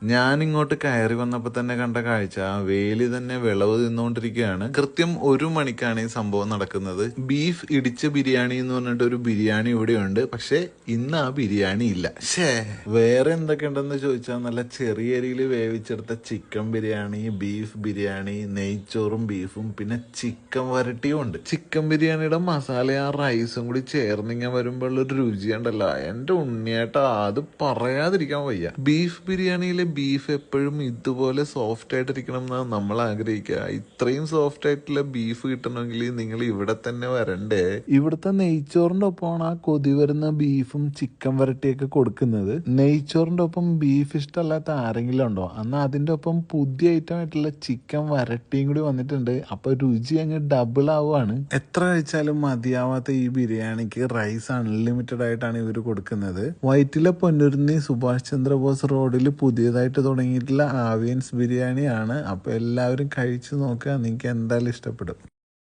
ഞാൻ ഇങ്ങോട്ട് കയറി വന്നപ്പോ തന്നെ കണ്ട കാഴ്ച വേലി തന്നെ വിളവ് തിന്നുകൊണ്ടിരിക്കുകയാണ്. കൃത്യം 1 മണിക്കാണ് ഈ സംഭവം നടക്കുന്നത്. ബീഫ് ഇടിച്ച ബിരിയാണി എന്ന് പറഞ്ഞിട്ട് ഒരു ബിരിയാണി ഇവിടെ ഉണ്ട്. പക്ഷെ ഇന്ന് ആ ബിരിയാണി ഇല്ല. വേറെ എന്തൊക്കെയുണ്ടെന്ന് ചോദിച്ചാൽ നല്ല ചെറിയ അരിയിൽ വേവിച്ചെടുത്ത ചിക്കൻ ബിരിയാണി, ബീഫ് ബിരിയാണി, നെയ്ച്ചോറും ബീഫും, പിന്നെ ചിക്കൻ വരട്ടിയും ഉണ്ട്. ചിക്കൻ ബിരിയാണിയുടെ മസാല ആ റൈസും കൂടി ചേർന്നിങ്ങനെ വരുമ്പോഴുള്ളൊരു രുചിയുണ്ടല്ലോ, എന്റെ ഉണ്ണിയേട്ടാ, അത് പറയാതിരിക്കാൻ വയ്യ. ബീഫ് ബിരിയാണിയിലെ ബീഫ് എപ്പോഴും ഇതുപോലെ സോഫ്റ്റ് ആയിട്ടിരിക്കണം എന്നാണ് നമ്മൾ ആഗ്രഹിക്കുക. ഇത്രയും സോഫ്റ്റ് ആയിട്ടുള്ള ബീഫ് കിട്ടണമെങ്കിൽ നിങ്ങൾ ഇവിടെ തന്നെ വരണ്ടേ. ഇവിടുത്തെ നെയ്ച്ചോറിന്റെ ഒപ്പമാണ് ആ കൊതി വരുന്ന ബീഫും ചിക്കൻ വരട്ടിയൊക്കെ കൊടുക്കുന്നത്. നെയ്ച്ചോറിന്റെ ഒപ്പം ബീഫ് ഇഷ്ടമല്ലാത്ത ആരെങ്കിലും ഉണ്ടോ? എന്നാൽ അതിന്റെ ഒപ്പം പുതിയ ഐറ്റം ആയിട്ടുള്ള ചിക്കൻ വരട്ടിയും കൂടി വന്നിട്ടുണ്ട്. അപ്പൊ രുചി അങ്ങ് ഡബിൾ ആവുകയാണ്. എത്ര കഴിച്ചാലും മതിയാവാത്ത ഈ ബിരിയാണിക്ക് റൈസ് അൺലിമിറ്റഡ് ആയിട്ടാണ് ഇവർ കൊടുക്കുന്നത്. വൈറ്റിലെ പൊന്നുരുന്നി സുഭാഷ് ചന്ദ്രബോസ് റോഡിൽ പുതിയതായിട്ട് തുടങ്ങിയിട്ടുള്ള ആവിയൻസ് ബിരിയാണിയാണ്. അപ്പോൾ എല്ലാവരും കഴിച്ചു നോക്കുക, നിങ്ങൾക്ക് എന്തായാലും ഇഷ്ടപ്പെടും.